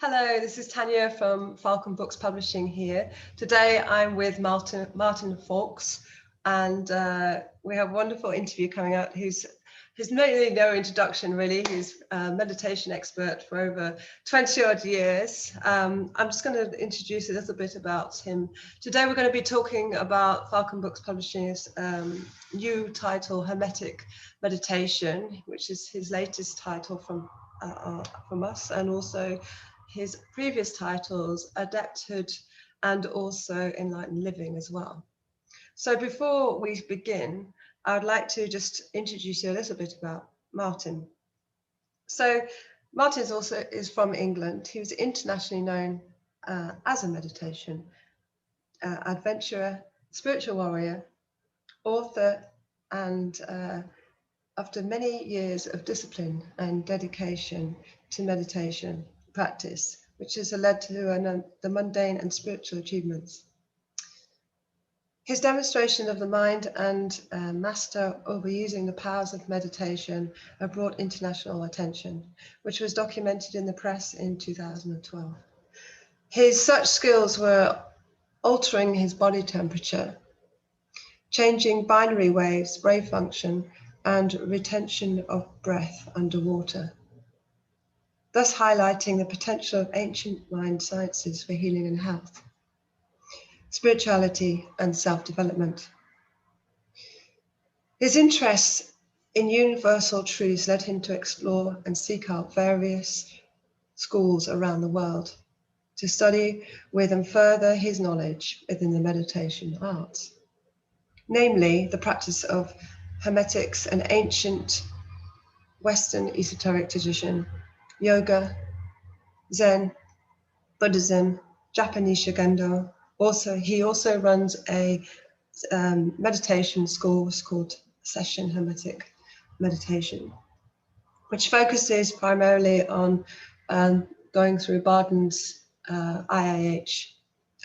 Hello, this is Tanya from Falcon Books Publishing here. Today I'm with Martin Faulks, and we have a wonderful interview coming out. Who's really no introduction really. He's a meditation expert for over 20 odd years. I'm just going to introduce a little bit about him. Today we're going to be talking about Falcon Books Publishing's new title, Hermetic Meditation, which is his latest title from us, and also his previous titles, Adepthood and also Enlightened Living as well. So before we begin, I would like to just introduce you a little bit about Martin. So Martin is from England. He was internationally known as a meditation adventurer, spiritual warrior, author, and after many years of discipline and dedication to meditation practice, which has led to the mundane and spiritual achievements. His demonstration of the mind and master overusing the powers of meditation have brought international attention, which was documented in the press in 2012. His such skills were altering his body temperature, changing binary waves, wave function, and retention of breath underwater, thus highlighting the potential of ancient mind sciences for healing and health, spirituality, and self-development. His interests in universal truths led him to explore and seek out various schools around the world to study with and further his knowledge within the meditation arts, namely the practice of Hermetics, an ancient Western esoteric tradition, yoga, Zen, Buddhism, Japanese Shugendo. He also runs a meditation school called Session Hermetic Meditation, which focuses primarily on going through Barden's IIH,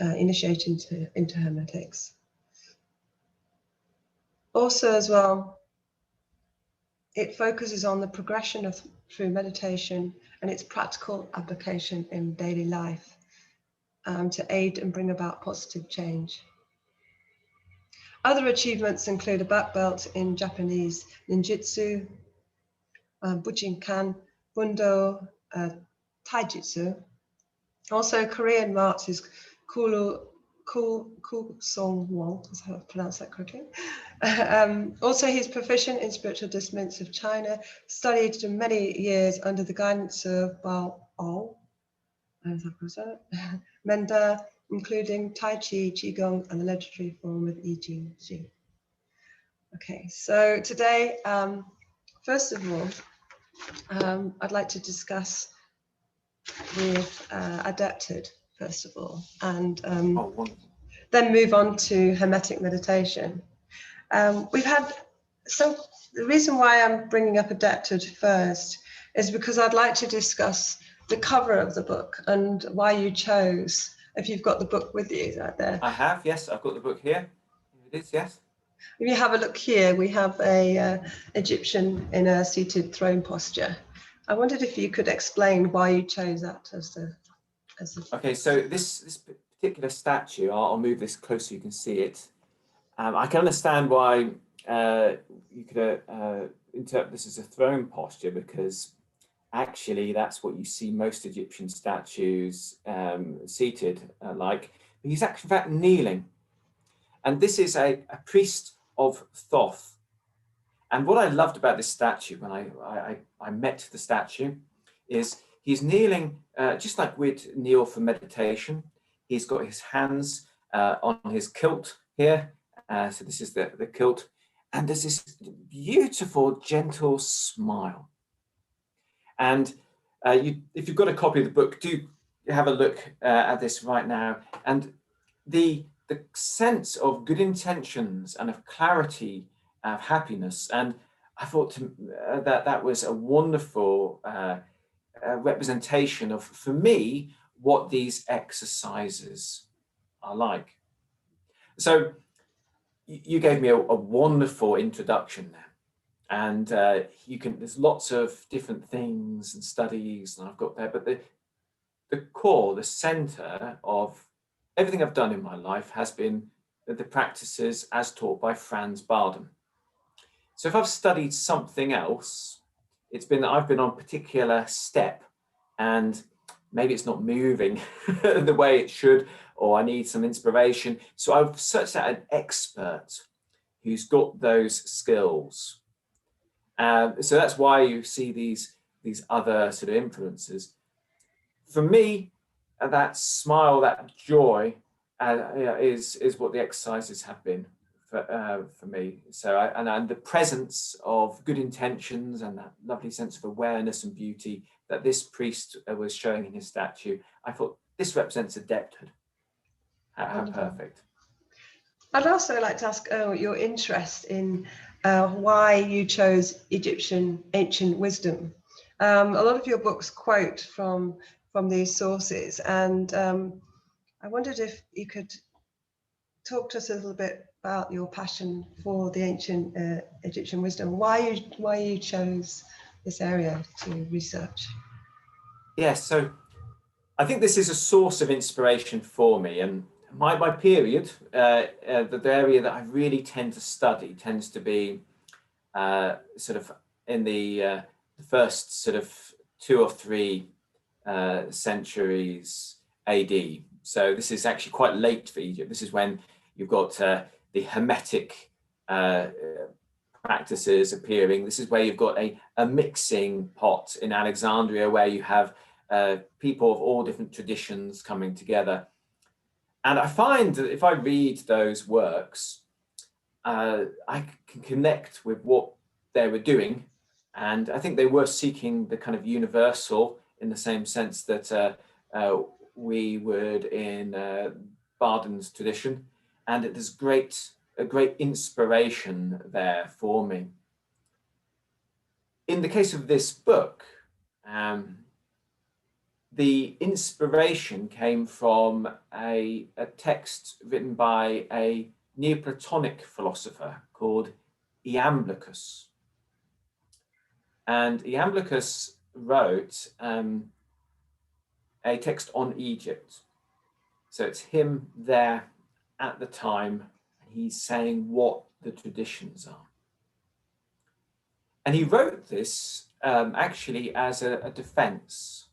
initiating into Hermetics. Also as well, it focuses on the progression through meditation and its practical application in daily life to aid and bring about positive change. Other achievements include a black belt in Japanese ninjutsu, Bujinkan, Bundo, Taijutsu. Also Korean marches, Song Wong, is how I pronounce that correctly. Also, he's proficient in spiritual disciplines of China, studied for many years under the guidance of Bao Ao, Menda, including Tai Chi, Qigong, and the legendary form of I Ching. Okay, so today, first of all, I'd like to discuss with Adepthood, first of all, and then move on to Hermetic Meditation. The reason why I'm bringing up Adepthood first is because I'd like to discuss the cover of the book and why you chose, if you've got the book with you out there. I have, yes, I've got the book here. It is, yes. If you have a look here, we have a Egyptian in a seated throne posture. I wondered if you could explain why you chose that as the. Okay, so this particular statue, I'll move this closer so you can see it. I can understand why you could interpret this as a throne posture, because actually that's what you see most Egyptian statues seated like. But he's actually in fact kneeling. And this is a priest of Thoth. And what I loved about this statue when I met the statue is he's kneeling just like we'd kneel for meditation. He's got his hands on his kilt here. So this is the kilt. And there's this beautiful, gentle smile. And if you've got a copy of the book, do have a look at this right now. And the sense of good intentions and of clarity, of happiness. And I thought that was a wonderful representation of, for me, what these exercises are like. So you gave me a wonderful introduction there. And there's lots of different things and studies, and I've got there, but the core, the center of everything I've done in my life has been the practices as taught by Franz Bardon. So if I've studied something else, it's been that I've been on a particular step and maybe it's not moving the way it should, or I need some inspiration. So I've searched out an expert who's got those skills. So that's why you see these other sort of influences. For me, that smile, that joy is what the exercises have been for me. So and the presence of good intentions and that lovely sense of awareness and beauty that this priest was showing in his statue, I thought this represents adepthood. How perfect. I'd also like to ask your interest in why you chose Egyptian ancient wisdom. A lot of your books quote from these sources, and I wondered if you could talk to us a little bit about your passion for the ancient Egyptian wisdom, why you chose this area to research. Yes, so I think this is a source of inspiration for me, and my period, the area that I really tend to study tends to be sort of in the first sort of 2 or 3 centuries AD. So this is actually quite late for Egypt. This is when you've got the Hermetic practices appearing. This is where you've got a mixing pot in Alexandria, where you have people of all different traditions coming together. And I find that if I read those works, I can connect with what they were doing. And I think they were seeking the kind of universal in the same sense that we would in Bardon's tradition. And there's a great inspiration there for me. In the case of this book, the inspiration came from a text written by a Neoplatonic philosopher called Iamblichus. And Iamblichus wrote a text on Egypt. So it's him there at the time, and he's saying what the traditions are. And he wrote this actually as a defense.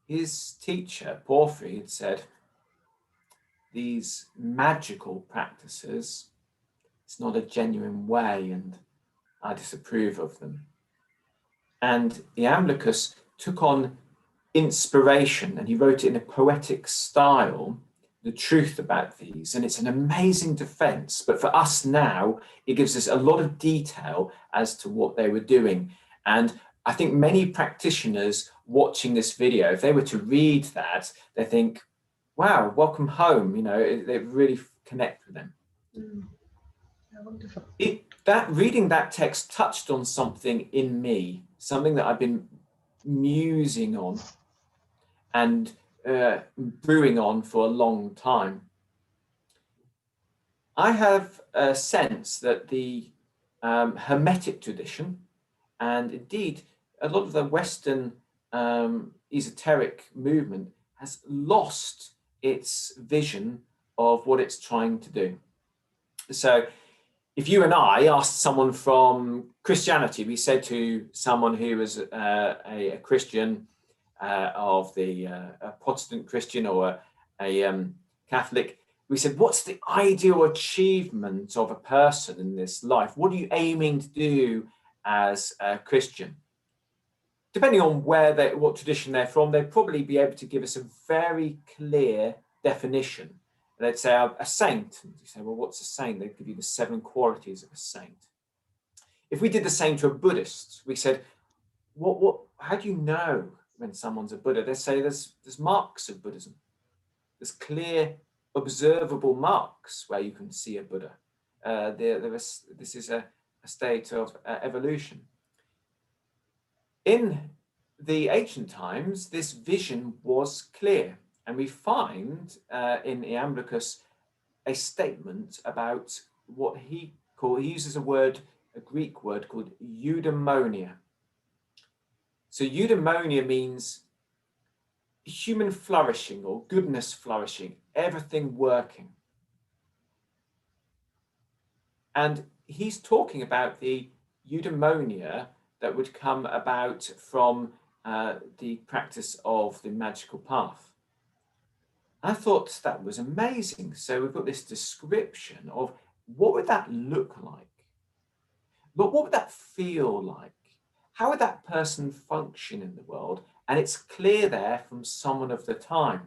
His teacher, Porphyry, had said, these magical practices, it's not a genuine way, and I disapprove of them. And Iamblichus took on inspiration, and he wrote it in a poetic style, the truth about these, and it's an amazing defense. But for us now, it gives us a lot of detail as to what they were doing. And I think many practitioners watching this video, if they were to read that, they think, wow, welcome home. You know, they really connect with them. Yeah, wonderful. Reading that text touched on something in me, something that I've been musing on and brewing on for a long time. I have a sense that the Hermetic tradition, and indeed a lot of the Western esoteric movement, has lost its vision of what it's trying to do. So if you and I asked someone from Christianity, we said to someone who was a Christian of the a Protestant Christian or a Catholic, we said, what's the ideal achievement of a person in this life? What are you aiming to do as a Christian? Depending on what tradition they're from, they'd probably be able to give us a very clear definition. They'd say a saint. And you say, well, what's a saint? They'd give you the 7 qualities of a saint. If we did the same to a Buddhist, we said, how do you know when someone's a Buddha? They say there's marks of Buddhism. There's clear, observable marks where you can see a Buddha. This is a state of evolution. In the ancient times, this vision was clear. And we find in Iamblichus a statement about what he uses a Greek word called eudaimonia. So eudaimonia means human flourishing or goodness flourishing, everything working. And he's talking about the eudaimonia that would come about from the practice of the magical path. I thought that was amazing. So we've got this description of what would that look like? But what would that feel like? How would that person function in the world? And it's clear there from someone of the time.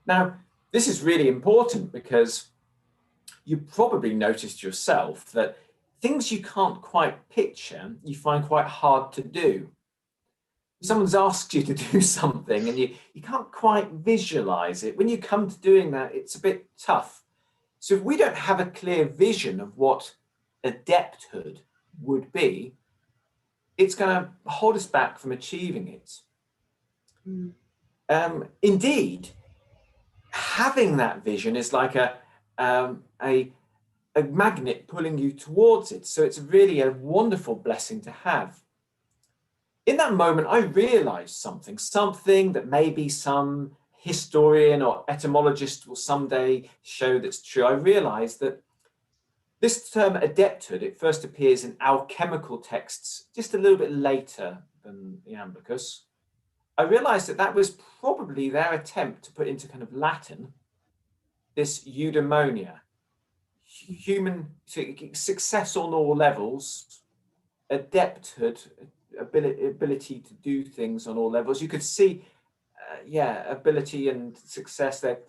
Now, this is really important because you probably noticed yourself that things you can't quite picture, you find quite hard to do. Someone's asked you to do something and you can't quite visualize it. When you come to doing that, it's a bit tough. So if we don't have a clear vision of what adepthood would be, it's going to hold us back from achieving it. Indeed, having that vision is like a magnet pulling you towards it. So it's really a wonderful blessing to have. In that moment, I realized something that maybe some historian or etymologist will someday show that's true. I realized that this term adepthood, it first appears in alchemical texts just a little bit later than the Iamblichus. I realized that that was probably their attempt to put into kind of Latin this eudaimonia, human success on all levels, adepthood, ability to do things on all levels. You could see, ability and success there.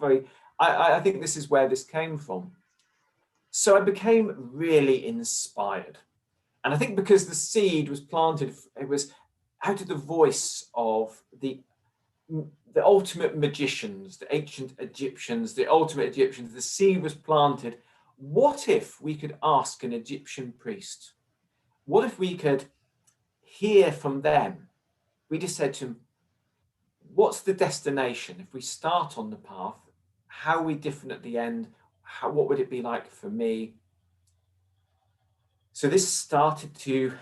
I think this is where this came from. So I became really inspired. And I think because the seed was planted, it was out of the voice of the ultimate magicians, the ancient Egyptians, the seed was planted. What if we could ask an Egyptian priest? What if we could hear from them? We just said to him, what's the destination? If we start on the path, how are we different at the end? What would it be like for me? So this started to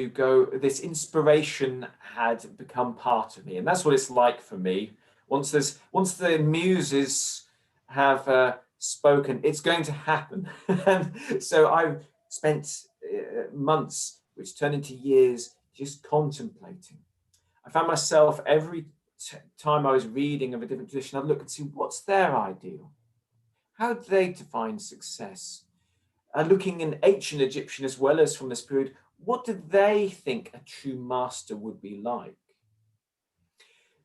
go, this inspiration had become part of me. And that's what it's like for me. Once the muses have spoken, it's going to happen. And so I've spent months, which turned into years, just contemplating. I found myself every time I was reading of a different tradition, I'd look and see what's their ideal. How did they define success? Looking in ancient Egyptian as well as from this period, what did they think a true master would be like?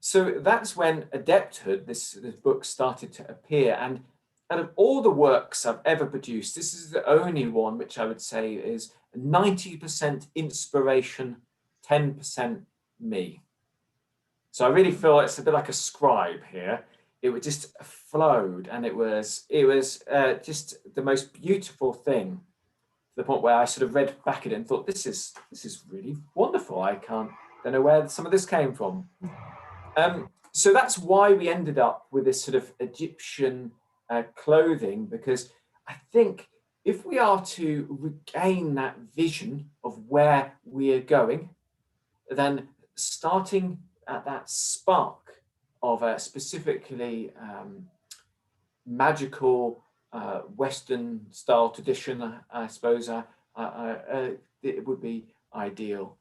So that's when Adepthood, this book, started to appear. And out of all the works I've ever produced, this is the only one which I would say is 90% inspiration, 10% me. So I really feel it's a bit like a scribe here. It would just flowed, and it was just the most beautiful thing, to the point where I sort of read back at it and thought, this is really wonderful. I don't know where some of this came from. So that's why we ended up with this sort of Egyptian clothing, because I think if we are to regain that vision of where we are going, then starting at that spark of a specifically magical Western style tradition, I suppose it would be ideal.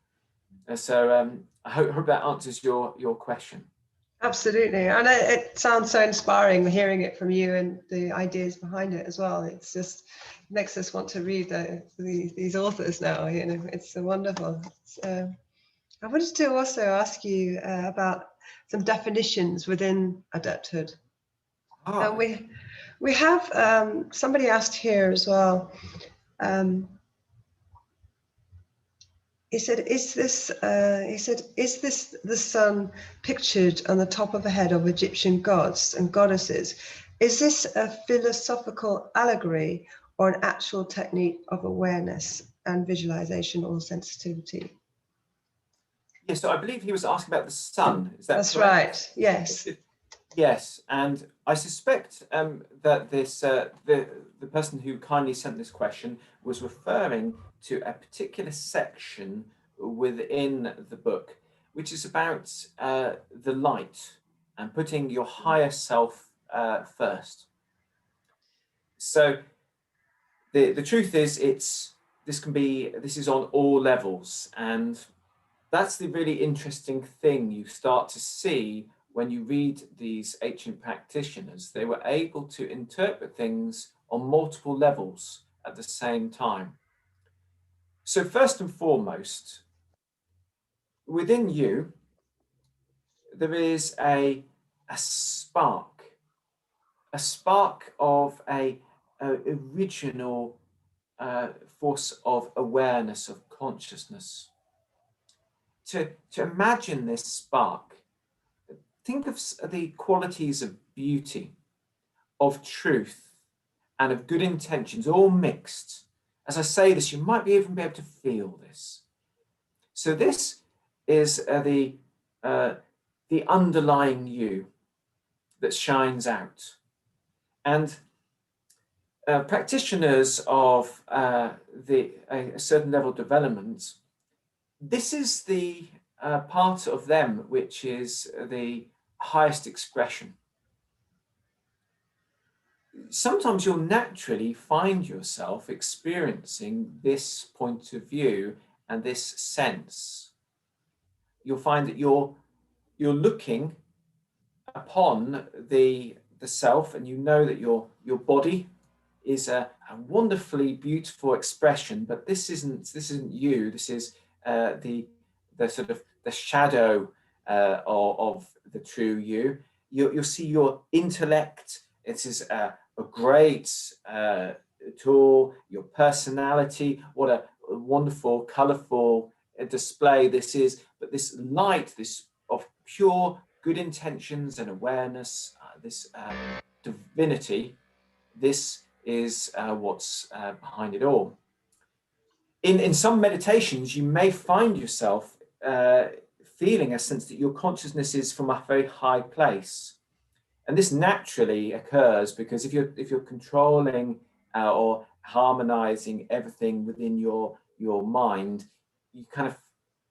So I hope that answers your question. Absolutely, and it sounds so inspiring hearing it from you and the ideas behind it as well. It's just makes us want to read these authors now. You know, it's so wonderful. I wanted to also ask you about some definitions within adepthood. And we have somebody asked here as well. He said, is this the sun pictured on the top of the head of Egyptian gods and goddesses? Is this a philosophical allegory or an actual technique of awareness and visualization or sensitivity? Yes, so I believe he was asking about the sun. Is that That's correct? right, yes. Yes, and I suspect that this the person who kindly sent this question was referring to a particular section within the book, which is about the light and putting your higher self first. So the truth is, this is on all levels, and that's the really interesting thing you start to see when you read these ancient practitioners. They were able to interpret things on multiple levels at the same time. So first and foremost, within you, there is a spark of a original force of awareness, of consciousness. To imagine this spark, think of the qualities of beauty, of truth, and of good intentions, all mixed. As I say this, you might even be able to feel this. So this is the underlying you that shines out. And practitioners of a certain level of development, this is the part of them which is the highest expression. Sometimes you'll naturally find yourself experiencing this point of view and this sense. You'll find that you're looking upon the self, and you know that your body is a wonderfully beautiful expression, but this isn't you. This is the sort of the shadow of the true you. You'll see your intellect. It is a great tool. Your personality. What a wonderful, colourful display this is. But this light, this of pure good intentions and awareness, this divinity, this is what's behind it all. In some meditations, you may find yourself feeling a sense that your consciousness is from a very high place. And this naturally occurs because if you're controlling or harmonizing everything within your mind, you kind of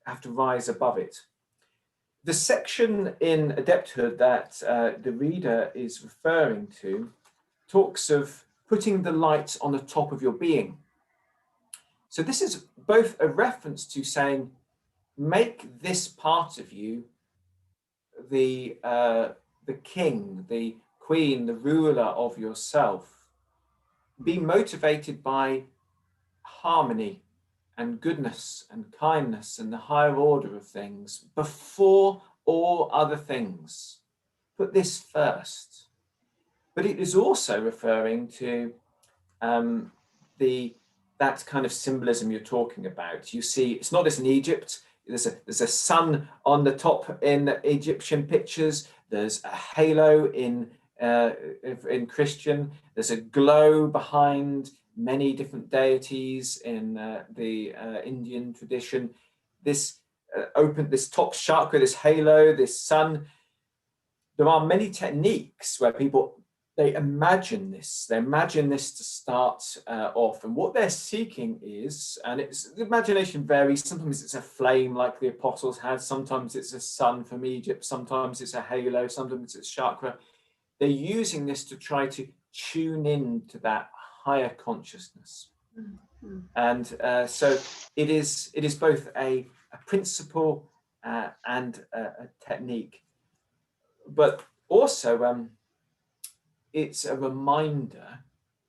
have to rise above it. The section in Adepthood that the reader is referring to talks of putting the light on the top of your being. So this is both a reference to saying, make this part of you the king, the queen, the ruler of yourself. Be motivated by harmony and goodness and kindness and the higher order of things before all other things. Put this first. But it is also referring to that kind of symbolism you're talking about. You see, it's not as in Egypt. There's a sun on the top in Egyptian pictures. There's a halo in Christian. There's a glow behind many different deities in the Indian tradition. This this top chakra, this halo, this sun. There are many techniques where they imagine this to start off, and what they're seeking is, and the imagination varies. Sometimes it's a flame like the apostles had, sometimes it's a sun from Egypt, sometimes it's a halo, sometimes it's chakra. They're using this to try to tune in to that higher consciousness. Mm-hmm. And so it is both a principle and a technique, but also it's a reminder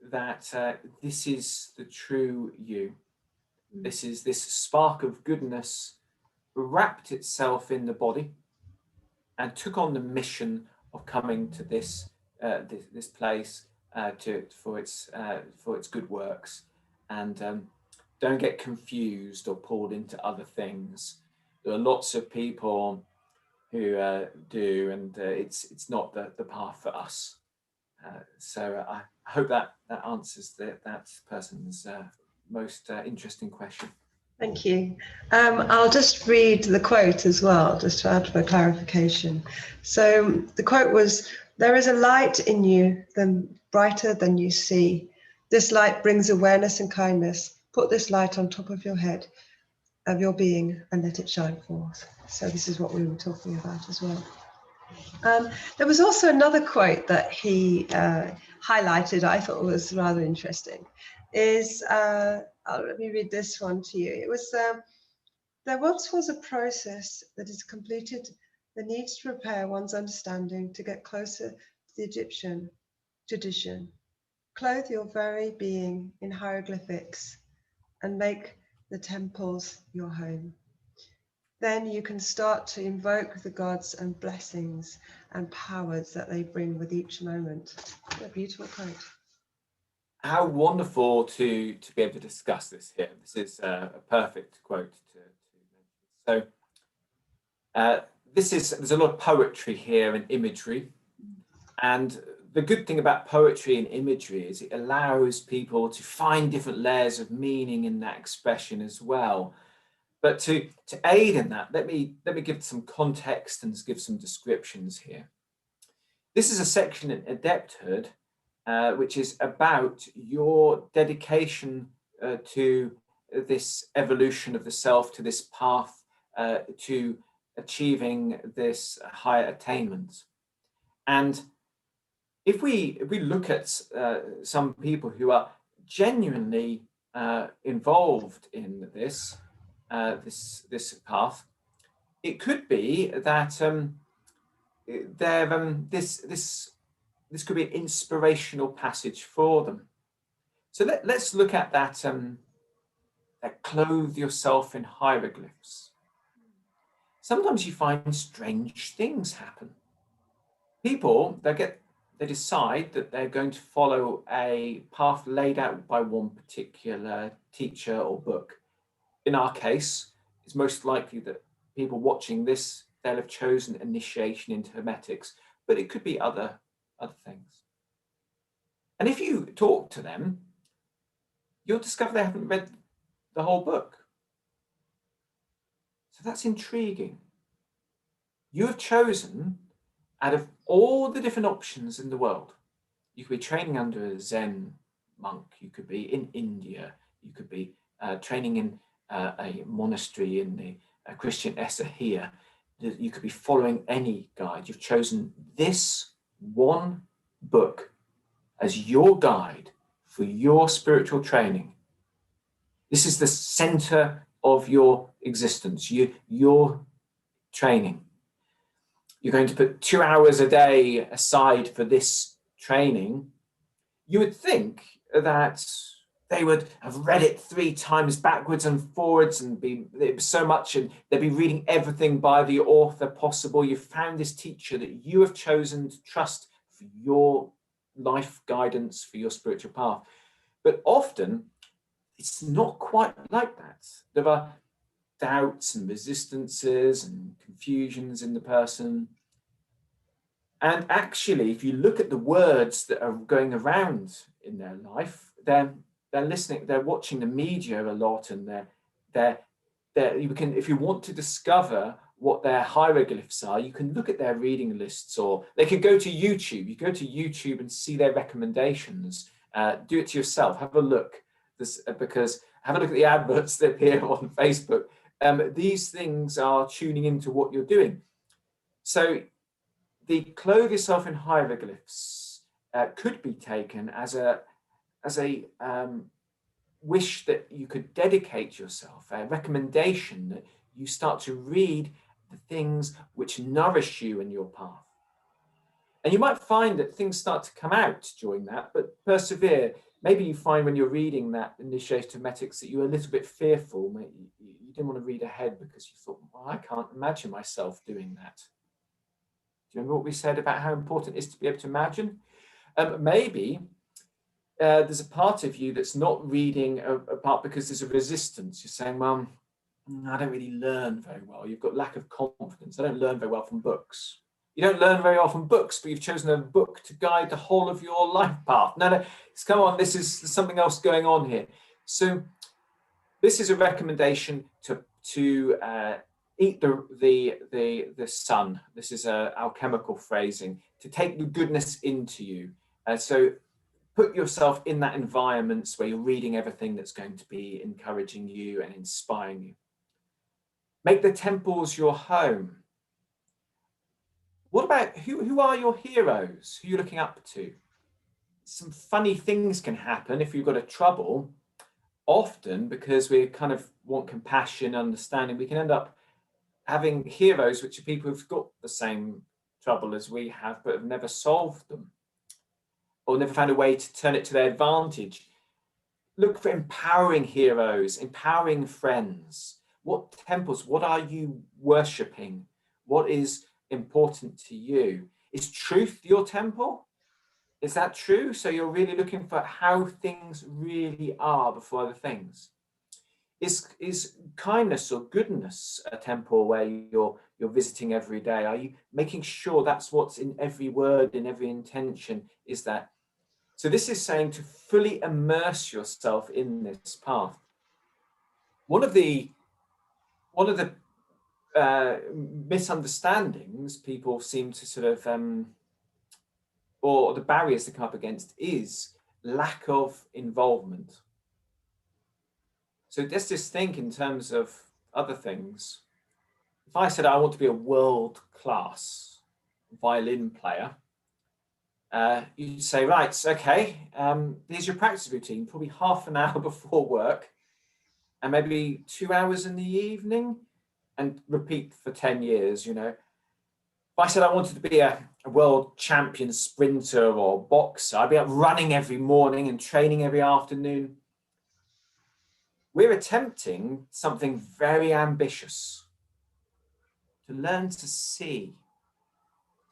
that this is the true you. This is this spark of goodness wrapped itself in the body and took on the mission of coming to this place for its good works. And don't get confused or pulled into other things. There are lots of people who do, and it's not the path for us. So I hope that answers that person's most interesting question. Thank you. I'll just read the quote as well, just to add for clarification. So the quote was, "There is a light in you, brighter than you see. This light brings awareness and kindness. Put this light on top of your head of your being and let it shine forth. So this is what we were talking about as well. There was also another quote that he highlighted, I thought was rather interesting, is, let me read this one to you. It was, there once was a process that is completed that needs to prepare one's understanding to get closer to the Egyptian tradition. Clothe your very being in hieroglyphics and make the temples your home. Then you can start to invoke the gods and blessings and powers that they bring with each moment. What a beautiful quote. How wonderful to be able to discuss this here. This is a perfect quote to mention. So there's a lot of poetry here and imagery. And the good thing about poetry and imagery is it allows people to find different layers of meaning in that expression as well. But to aid in that, let me give some context and give some descriptions here. This is a section in Adepthood, which is about your dedication to this evolution of the self, to this path, to achieving this higher attainment. And if we look at some people who are genuinely involved in this this path, it could be that this could be an inspirational passage for them. So let's look at that that clothe yourself in hieroglyphs. Sometimes you find strange things happen. People they decide that they're going to follow a path laid out by one particular teacher or book. In our case, it's most likely that people watching this, they'll have chosen initiation into Hermetics, but it could be other things. And if you talk to them, you'll discover they haven't read the whole book. So that's intriguing. You have chosen, out of all the different options in the world, you could be training under a Zen monk, you could be in India, you could be training in a monastery in the Christian Essa here, you could be following any guide. You've chosen this one book as your guide for your spiritual training. This is the center of your existence, your training. You're going to put 2 hours a day aside for this training. You would think that they would have read it 3 times backwards and forwards and it was so much, and they'd be reading everything by the author possible. You've found this teacher that you have chosen to trust for your life guidance, for your spiritual path. But often it's not quite like that. There are doubts and resistances and confusions in the person. And actually, if you look at the words that are going around in their life, they're listening, they're watching the media a lot, and you can, if you want to discover what their hieroglyphs are, you can look at their reading lists, or they could go to YouTube. You go to YouTube and see their recommendations. Do it to yourself. Have a look, because have a look at the adverts that appear on Facebook. These things are tuning into what you're doing. So the clothe yourself in hieroglyphs could be taken as a wish that you could dedicate yourself, a recommendation that you start to read the things which nourish you in your path. And you might find that things start to come out during that, but persevere. Maybe you find when you're reading that initiation to Hermetics that you're a little bit fearful. You didn't want to read ahead because you thought, well, I can't imagine myself doing that. Do you remember what we said about how important it is to be able to imagine? Maybe there's a part of you that's not reading a part because there's a resistance. You're saying, well, I don't really learn very well. You've got lack of confidence. I don't learn very well from books. You don't learn very well from books, but you've chosen a book to guide the whole of your life path. No, come on, there's something else going on here. So this is a recommendation to eat the sun. This is alchemical phrasing, to take the goodness into you. So put yourself in that environment where you're reading everything that's going to be encouraging you and inspiring you. Make the temples your home. What about who are your heroes? Who are you looking up to? Some funny things can happen if you've got a trouble. Often, because we kind of want compassion, understanding, we can end up having heroes which are people who've got the same trouble as we have, but have never solved them or never found a way to turn it to their advantage. Look for empowering heroes, empowering friends. What temples, what are you worshipping? What is important to you? Is truth your temple? Is that true? So you're really looking for how things really are before other things. Is kindness or goodness a temple where you're visiting every day? Are you making sure that's what's in every word, in every intention? Is that? So this is saying to fully immerse yourself in this path. One of the misunderstandings people seem to sort of, or the barriers to come up against, is lack of involvement. So let's just think in terms of other things. If I said I want to be a world-class violin player, you'd say, right, okay, here's your practice routine, probably half an hour before work, and maybe 2 hours in the evening, and repeat for 10 years, you know. If I said I wanted to be a world champion sprinter or boxer, I'd be up running every morning and training every afternoon. We're attempting something very ambitious, to learn to see,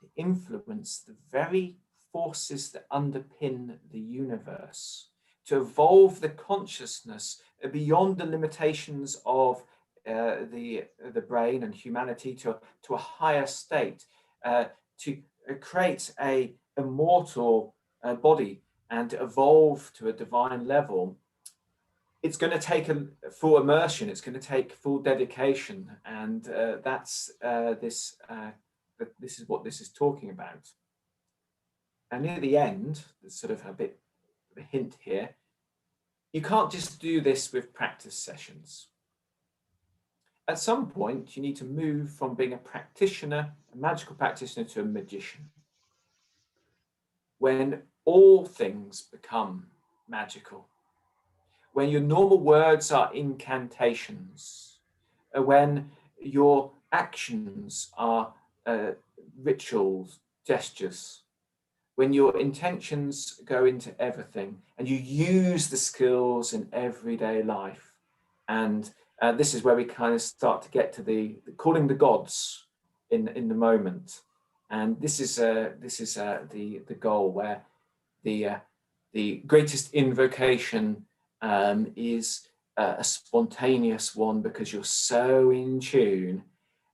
to influence the very forces that underpin the universe, to evolve the consciousness beyond the limitations of the brain and humanity to a higher state, to create a immortal body and to evolve to a divine level. It's going to take a full immersion. It's going to take full dedication, and that's this is what this is talking about. And near the end, there's sort of a bit of a hint here. You can't just do this with practice sessions. At some point, you need to move from being a practitioner, a magical practitioner, to a magician. When all things become magical, when your normal words are incantations, when your actions are rituals, gestures, when your intentions go into everything and you use the skills in everyday life. And this is where we kind of start to get to the calling the gods in the moment. And this is the goal, where the greatest invocation is a spontaneous one, because you're so in tune.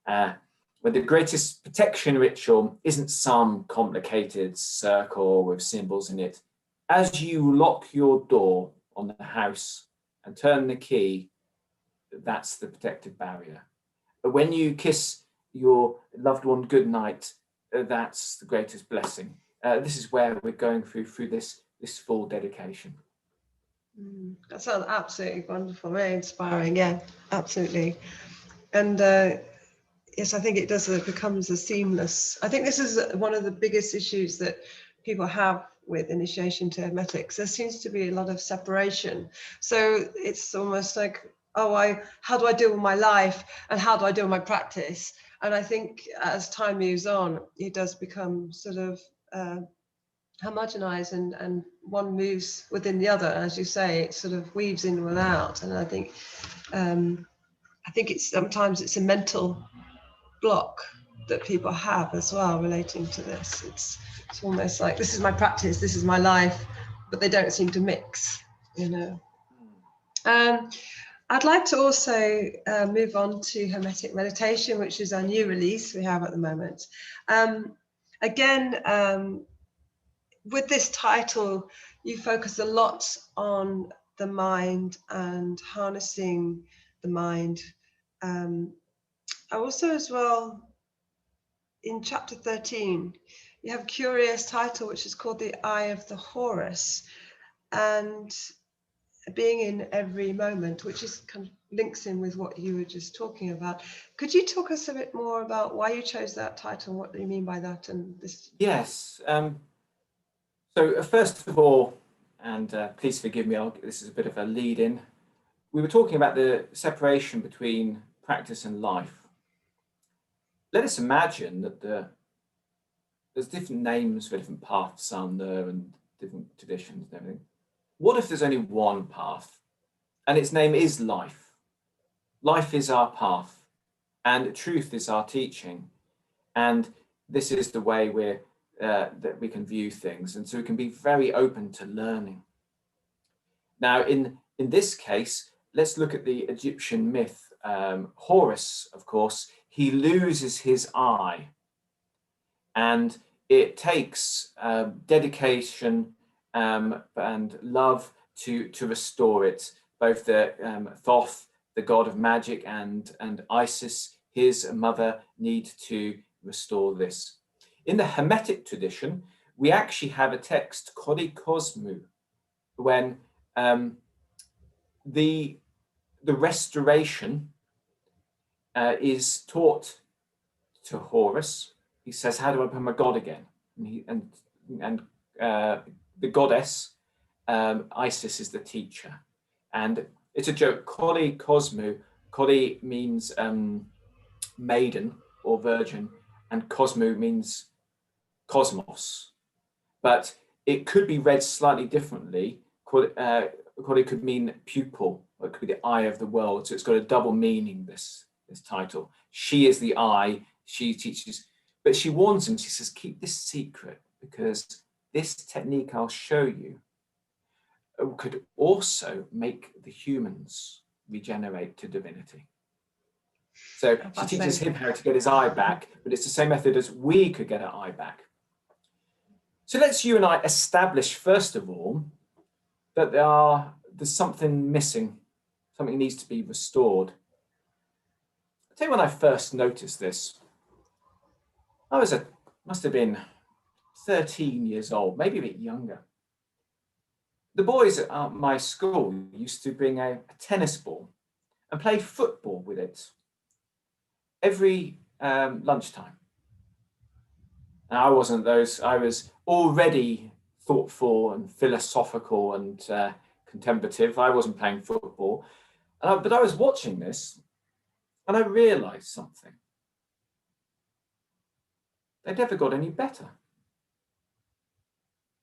Where the greatest protection ritual isn't some complicated circle with symbols in it. As you lock your door on the house and turn the key, that's the protective barrier. But when you kiss your loved one goodnight, that's the greatest blessing. This is where we're going through this full dedication. That sounds absolutely wonderful, very inspiring. Yeah, absolutely. And yes, I think it does. It becomes a seamless. I think this is one of the biggest issues that people have with initiation to hermetics. There seems to be a lot of separation. So it's almost like, oh, how do I deal with my life, and how do I deal with my practice? And I think as time moves on, it does become sort of homogenized, and one moves within the other. As you say, it sort of weaves in and out. And I think it's sometimes it's a mental block that people have as well relating to this. It's almost like, this is my practice, this is my life, but they don't seem to mix, you know. I'd like to also move on to Hermetic Meditation, which is our new release we have at the moment. Again, with this title, you focus a lot on the mind and harnessing the mind. Also as well, in chapter 13, you have a curious title, which is called The Eye of the Horus, and being in every moment, which is kind of, links in with what you were just talking about. Could you talk us a bit more about why you chose that title, what you mean by that, and this? Yes. So first of all, and please forgive me, this is a bit of a lead in. We were talking about the separation between practice and life. Let us imagine that there's different names for different paths on there and different traditions and everything. What if there's only one path and its name is life? Life is our path and truth is our teaching. And this is the way that we can view things. And so we can be very open to learning. Now, in this case, let's look at the Egyptian myth. Horus, of course, he loses his eye. And it takes dedication and love to restore it. Both the Thoth, the god of magic, and Isis, his mother, need to restore this. In the Hermetic tradition, we actually have a text, Kori Kosmu, when the restoration is taught to Horus. He says, "How do I become a god again?" And the goddess Isis is the teacher, and it's a joke. Kori Kosmu. Kori means maiden or virgin, and Kosmu means cosmos. But it could be read slightly differently. Kori could mean pupil, or it could be the eye of the world. So it's got a double meaning. This title. She is the eye. She teaches, but she warns him. She says, "Keep this secret, because this technique I'll show you could also make the humans regenerate to divinity." So she teaches him how to get his eye back, but it's the same method as we could get our eye back. So let's you and I establish, first of all, that there's something missing, something needs to be restored. I'll tell you when I first noticed this. Must have been 13 years old, maybe a bit younger. The boys at my school used to bring a tennis ball and play football with it every lunchtime. And I wasn't those. I was already thoughtful and philosophical and contemplative. I wasn't playing football, but I was watching this, and I realized something. They never got any better.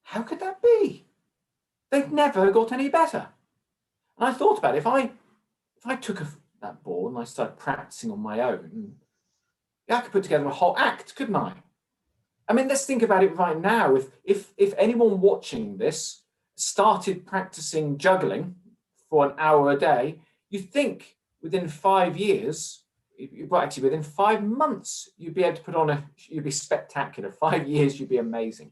How could that be? They'd never got any better. And I thought about it. If I took that ball and I started practicing on my own, I could put together a whole act, couldn't I? I mean, let's think about it right now. If anyone watching this started practicing juggling for an hour a day, you'd think within 5 years, well, actually within 5 months, you'd be able to put on you'd be spectacular. 5 years, you'd be amazing.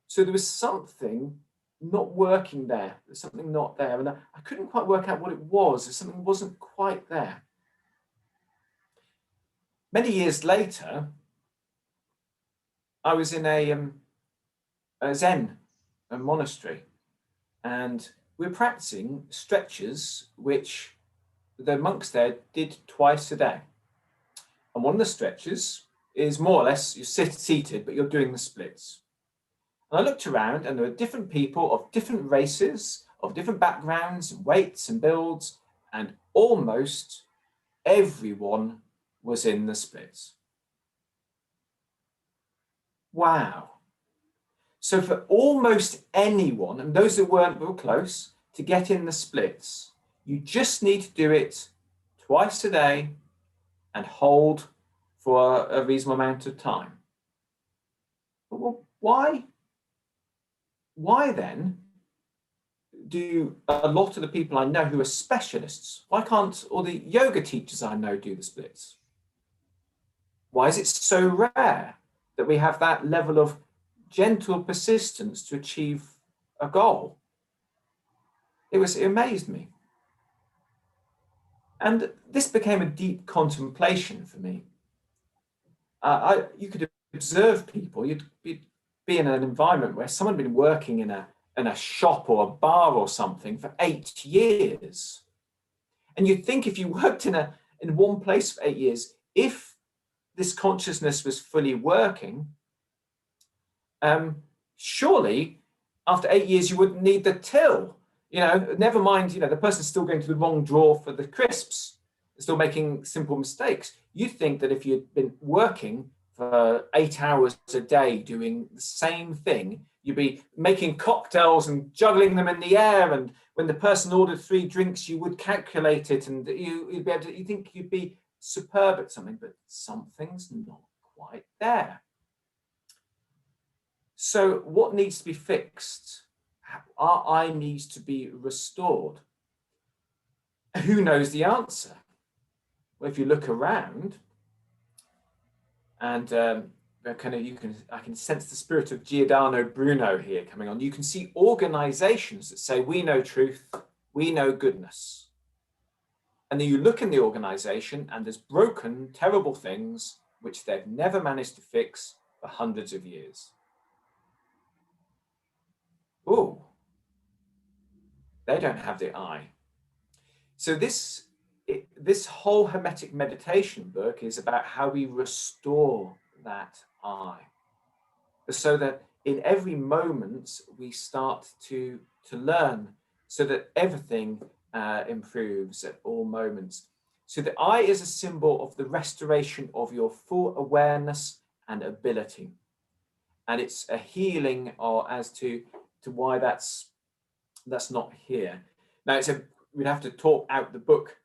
So there was something not working there. There's something not there. And I couldn't quite work out what it was. Something wasn't quite there. Many years later, I was in a Zen monastery, and we were practicing stretches which the monks there did twice a day. And one of the stretches is more or less you're seated, but you're doing the splits. And I looked around, and there were different people of different races, of different backgrounds, weights and builds, and almost everyone was in the splits. Wow. So for almost anyone, and those that weren't real close, to get in the splits, you just need to do it twice a day and hold for a reasonable amount of time. But well, why then do a lot of the people I know who are specialists, why can't all the yoga teachers I know do the splits? Why is it so rare that we have that level of gentle persistence to achieve a goal? It amazed me. And this became a deep contemplation for me. You could observe people, you'd be in an environment where someone had been working in a shop or a bar or something for 8 years. And you'd think if you worked in one place for 8 years, if this consciousness was fully working, surely after 8 years you wouldn't need the till. Never mind, the person's still going to the wrong drawer for the crisps, still making simple mistakes. You'd think that if you'd been working for 8 hours a day doing the same thing, you'd be making cocktails and juggling them in the air, and when the person ordered 3 drinks, you would calculate it, and you'd be able to, you think you'd be superb at something, but something's not quite there. So what needs to be fixed? Our I needs to be restored. Who knows the answer? Well, if you look around, and I can sense the spirit of Giordano Bruno here coming on. You can see organizations that say, we know truth, we know goodness. And then you look in the organization and there's broken, terrible things which they've never managed to fix for hundreds of years. Oh, they don't have the I. So this whole Hermetic Meditation book is about how we restore that I, so that in every moment we start to learn, so that everything improves at all moments. So the I is a symbol of the restoration of your full awareness and ability, and it's a healing or as to why that's not here. Now we'd have to talk out the book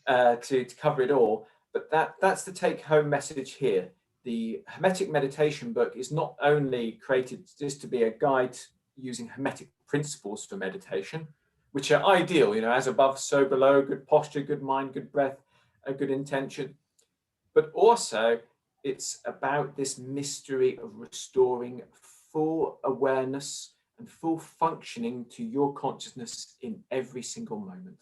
to cover it all, but that's the take-home message here. The Hermetic Meditation book is not only created just to be a guide using Hermetic principles for meditation, which are ideal, as above, so below, good posture, good mind, good breath, a good intention, but also it's about this mystery of restoring full awareness and full functioning to your consciousness in every single moment.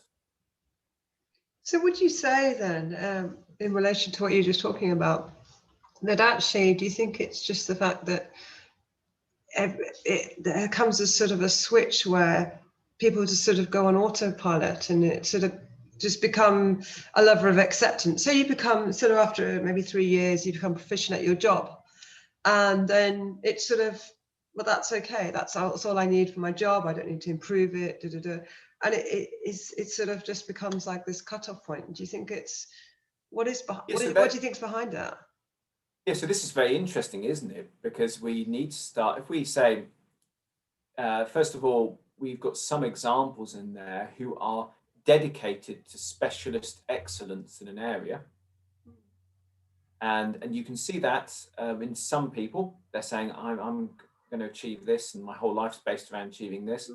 So would you say then, in relation to what you're just talking about, that actually, do you think it's just the fact that there comes a sort of a switch where people just sort of go on autopilot and it sort of just become a level of acceptance? So you become sort of, after maybe 3 years, you become proficient at your job, and then it's sort of, well, that's okay. That's all I need for my job. I don't need to improve it. And it sort of just becomes like this cutoff point. Do you think it's what do you think is behind that? Yeah, so this is very interesting, isn't it? Because we need to start, if we say, first of all, we've got some examples in there who are dedicated to specialist excellence in an area. And you can see that in some people, they're saying, I'm going to achieve this, and my whole life's based around achieving this.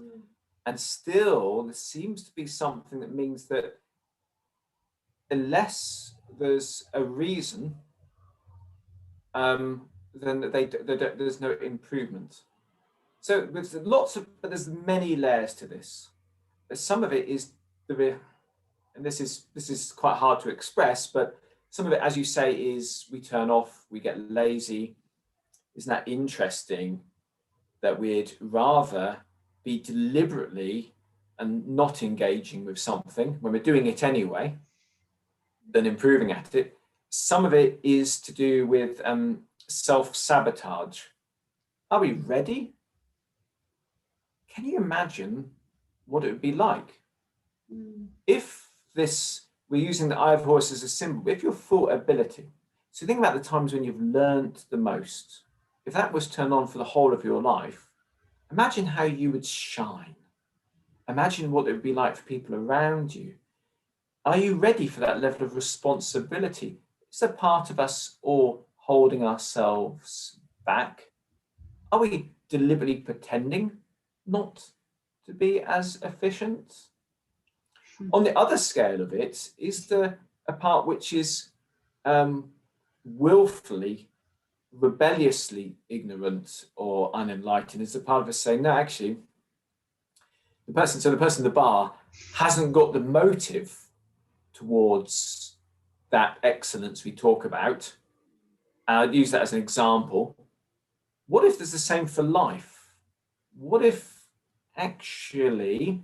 And still, there seems to be something that means that unless there's a reason, then there's no improvement. So there's many layers to this. Some of it is and this is quite hard to express, but some of it, as you say, is we turn off, we get lazy. Isn't that interesting that we'd rather be deliberately and not engaging with something when we're doing it anyway than improving at it? Some of it is to do with self-sabotage. Are we ready? Can you imagine what it would be like if we're using the I of horse as a symbol, if your full ability, so think about the times when you've learned the most, if that was turned on for the whole of your life, imagine how you would shine. Imagine what it would be like for people around you. Are you ready for that level of responsibility? Is a part of us all holding ourselves back? Are we deliberately pretending not to be as efficient? On the other scale of it is a part which is willfully, rebelliously ignorant or unenlightened. Is the part of us saying, no, actually, the person in the bar hasn't got the motive towards that excellence we talk about. I'd use that as an example. What if there's the same for life? What if actually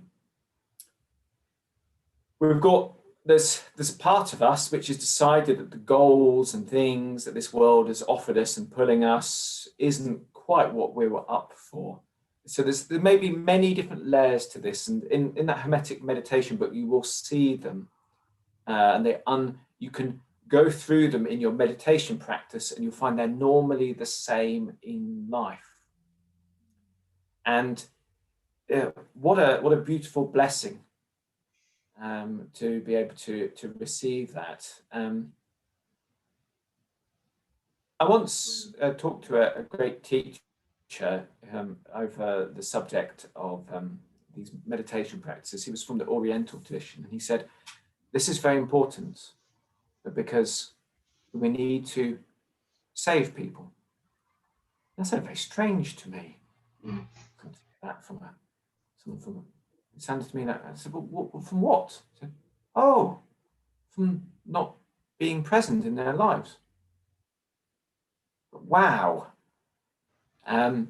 we've got there's a part of us which has decided that the goals and things that this world has offered us and pulling us isn't quite what we were up for. So there may be many different layers to this, and in that Hermetic Meditation book, you will see them, and you can go through them in your meditation practice, and you'll find they're normally the same in life. And what a beautiful blessing to be able to receive that. I once talked to a great teacher over the subject of these meditation practices. He was from the Oriental tradition, and he said, this is very important because we need to save people. That sounded very strange to me. That from someone from, it sounded to me like, I said, well, from what? He said, oh, from not being present in their lives. Wow. I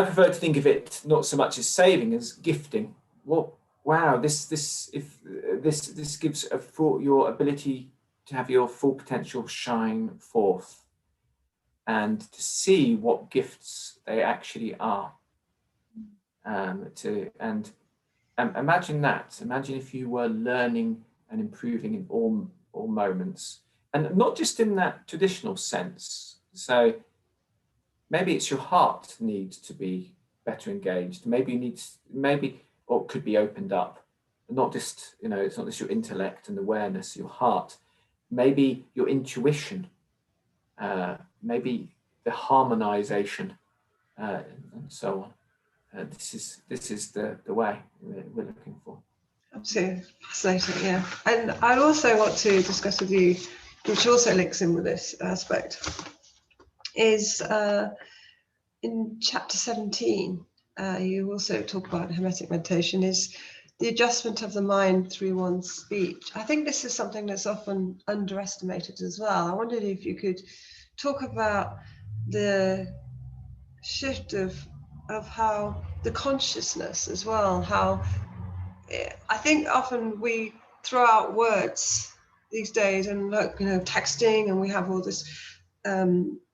prefer to think of it not so much as saving as gifting. Well, wow, this gives your ability to have your full potential shine forth and to see what gifts they actually are. Imagine that. Imagine if you were learning and improving in all moments, and not just in that traditional sense. So maybe it's your heart needs to be better engaged. Maybe or it could be opened up. Not just, it's not just your intellect and awareness, your heart. Maybe your intuition. Maybe the harmonization, and so on. This is the way we're looking for. Absolutely fascinating, yeah. And I also want to discuss with you, which also links in with this aspect, is in chapter 17, you also talk about Hermetic meditation, is the adjustment of the mind through one's speech. I think this is something that's often underestimated as well. I wondered if you could talk about the shift of how the consciousness as well, how I think often we throw out words these days and texting, and we have all this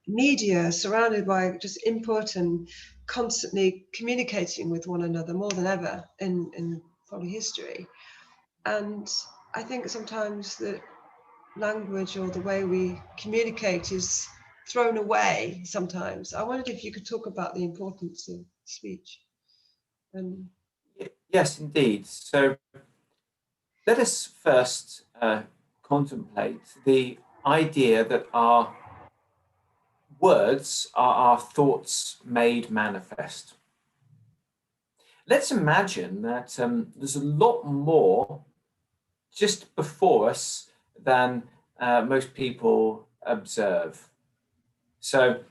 media surrounded by just input and constantly communicating with one another more than ever in probably history. And I think sometimes the language or the way we communicate is thrown away sometimes. I wondered if you could talk about the importance of speech. Yes, indeed. So let us first contemplate the idea that our words are our thoughts made manifest. Let's imagine that there's a lot more just before us than most people observe. So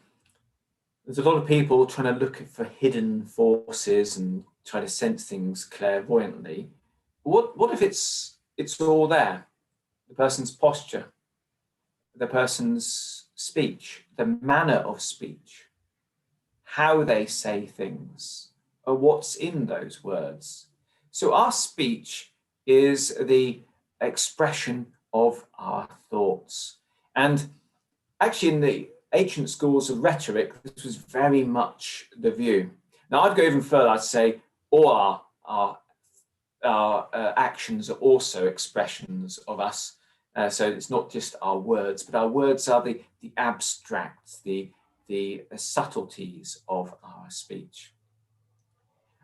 there's a lot of people trying to look for hidden forces and try to sense things clairvoyantly. What if it's all there? The person's posture, the person's speech, the manner of speech, how they say things, or what's in those words. So our speech is the expression of our thoughts. And actually in the ancient schools of rhetoric, this was very much the view. Now I'd go even further, I'd say all our actions are also expressions of us. So it's not just our words, but our words are the abstracts, the subtleties of our speech.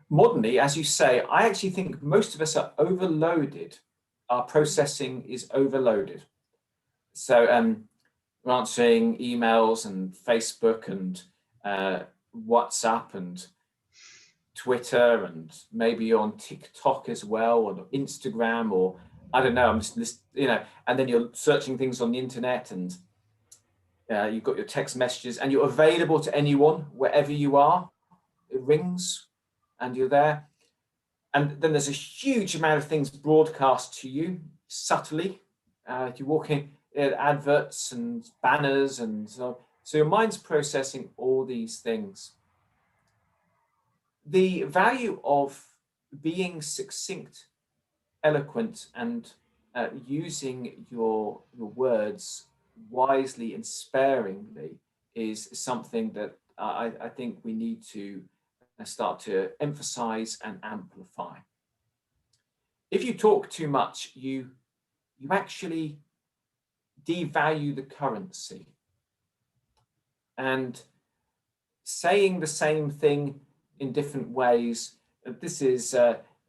Modernly, as you say, I actually think most of us are overloaded. Our processing is overloaded. So we're answering emails and Facebook and WhatsApp and Twitter, and maybe you're on TikTok as well, or Instagram, or I don't know, and then you're searching things on the internet, and you've got your text messages, and you're available to anyone, wherever you are. It rings, and you're there. And then there's a huge amount of things broadcast to you subtly. You're walking adverts and banners, and so your mind's processing all these things. The value of being succinct, eloquent, and using your words wisely and sparingly is something that I think we need to start to emphasize and amplify. If you talk too much, you actually devalue the currency. And saying the same thing in different ways, this is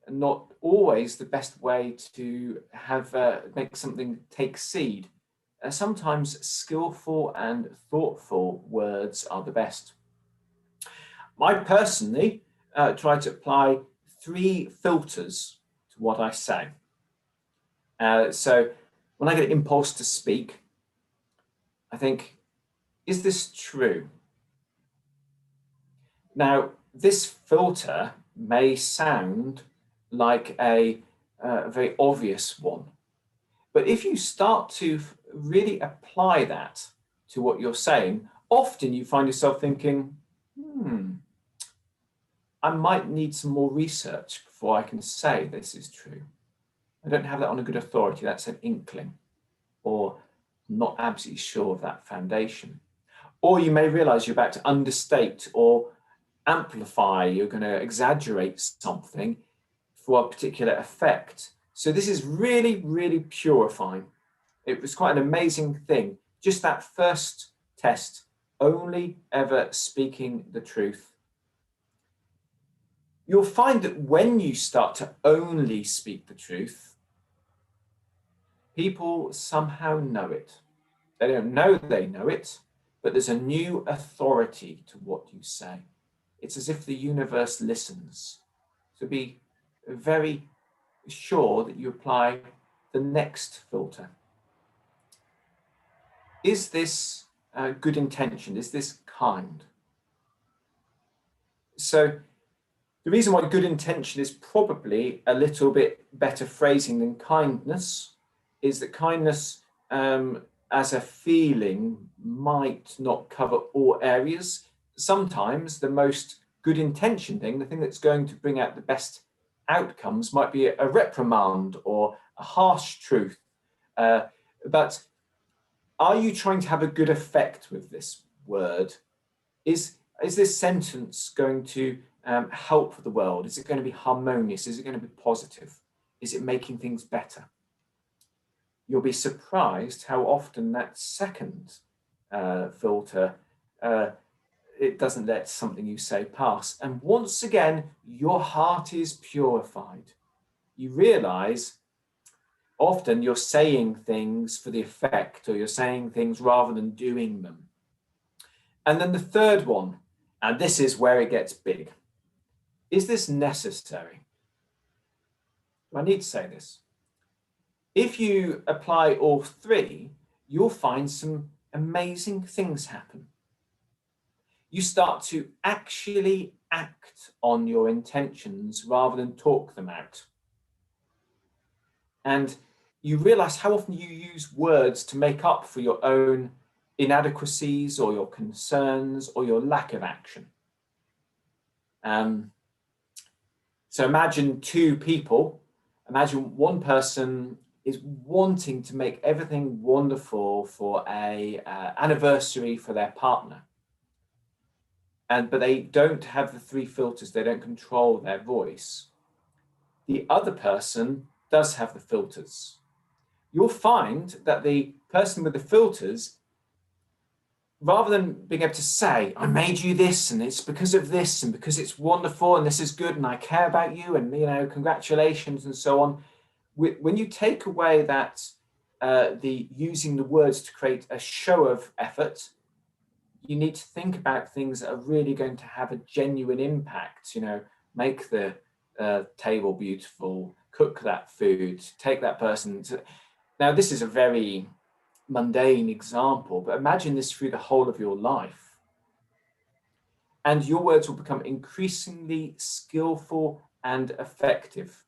not always the best way to have make something take seed. Sometimes skillful and thoughtful words are the best. I personally try to apply 3 filters to what I say. So when I get an impulse to speak, I think, is this true? Now, this filter may sound like a very obvious one, but if you start to really apply that to what you're saying, often you find yourself thinking, I might need some more research before I can say this is true. I don't have that on a good authority. That's an inkling, or I'm not absolutely sure of that foundation. Or you may realize you're about to understate or amplify, you're going to exaggerate something for a particular effect. So this is really, really purifying. It was quite an amazing thing. Just that first test, only ever speaking the truth. You'll find that when you start to only speak the truth, people somehow know it. They don't know they know it, but there's a new authority to what you say. It's as if the universe listens. So be very sure that you apply the next filter. Is this good intention? Is this kind? So the reason why good intention is probably a little bit better phrasing than kindness is that kindness as a feeling might not cover all areas. Sometimes the most good intention thing, the thing that's going to bring out the best outcomes, might be a reprimand or a harsh truth. But are you trying to have a good effect with this word? Is this sentence going to help the world? Is it going to be harmonious? Is it going to be positive? Is it making things better? You'll be surprised how often that second filter, it doesn't let something you say pass. And once again, your heart is purified. You realize often you're saying things for the effect, or you're saying things rather than doing them. And then the third one, and this is where it gets big. Is this necessary? I need to say this. If you apply all 3, you'll find some amazing things happen. You start to actually act on your intentions rather than talk them out. And you realize how often you use words to make up for your own inadequacies or your concerns or your lack of action. So imagine 2 people. Imagine one person is wanting to make everything wonderful for a anniversary for their partner. But they don't have the 3 filters. They don't control their voice. The other person does have the filters. You'll find that the person with the filters, rather than being able to say, I made you this, and it's because of this, and because it's wonderful, and this is good, and I care about you, and congratulations, and so on. When you take away that the using the words to create a show of effort, you need to think about things that are really going to have a genuine impact. Make the table beautiful, cook that food, take that person to. Now, this is a very mundane example, but imagine this through the whole of your life. And your words will become increasingly skillful and effective.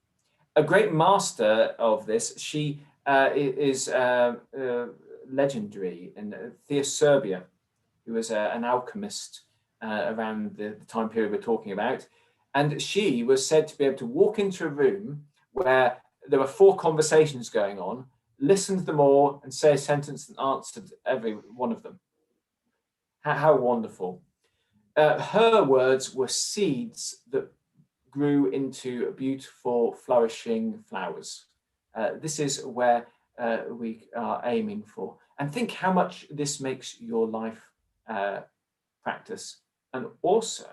A great master of this, she is legendary, in Theoserbia, who was an alchemist around the time period we're talking about. And she was said to be able to walk into a room where there were 4 conversations going on, listen to them all and say a sentence that answered every one of them. How wonderful. Her words were seeds that grew into beautiful, flourishing flowers. This is where we are aiming for. And think how much this makes your life practice. And also,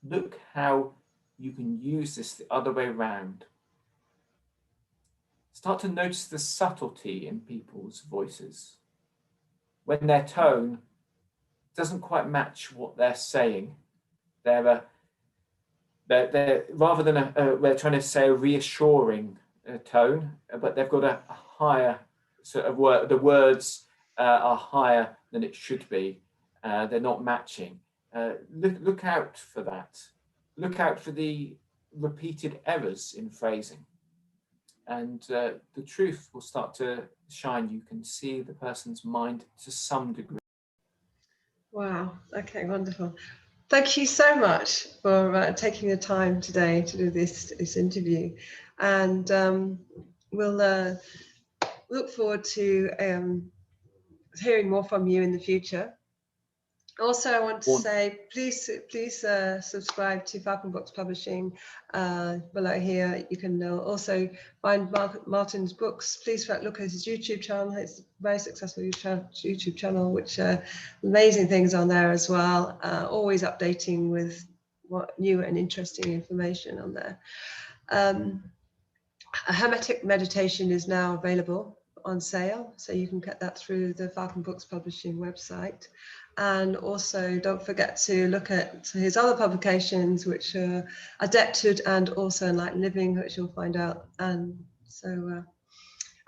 look how you can use this the other way around. Start to notice the subtlety in people's voices. When their tone doesn't quite match what they're saying, they're rather than we're trying to say a reassuring tone, but they've got a higher sort of word. The words are higher than it should be. They're not matching. Look out for that. Look out for the repeated errors in phrasing. And the truth will start to shine. You can see the person's mind to some degree. Wow. Okay, wonderful. Thank you so much for taking the time today to do this interview. And we'll look forward to hearing more from you in the future. Also, I want to say, please subscribe to Falcon Books Publishing below here. You can also find Martin's books. Please look at his YouTube channel. It's a very successful YouTube channel, which amazing things on there as well. Always updating with what new and interesting information on there. A Hermetic Meditation is now available on sale, so you can get that through the Falcon Books Publishing website. And also don't forget to look at his other publications, which are Adepthood and also Enlightened Living, which you'll find out. And so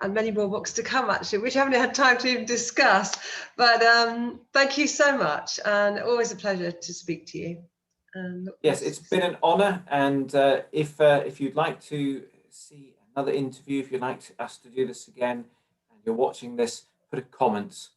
and many more books to come, actually, which I haven't had time to even discuss. But thank you so much, and always a pleasure to speak to you. Yes, it's been an honor. And if you'd like to see another interview, if you'd like us to do this again, and you're watching this, put a comment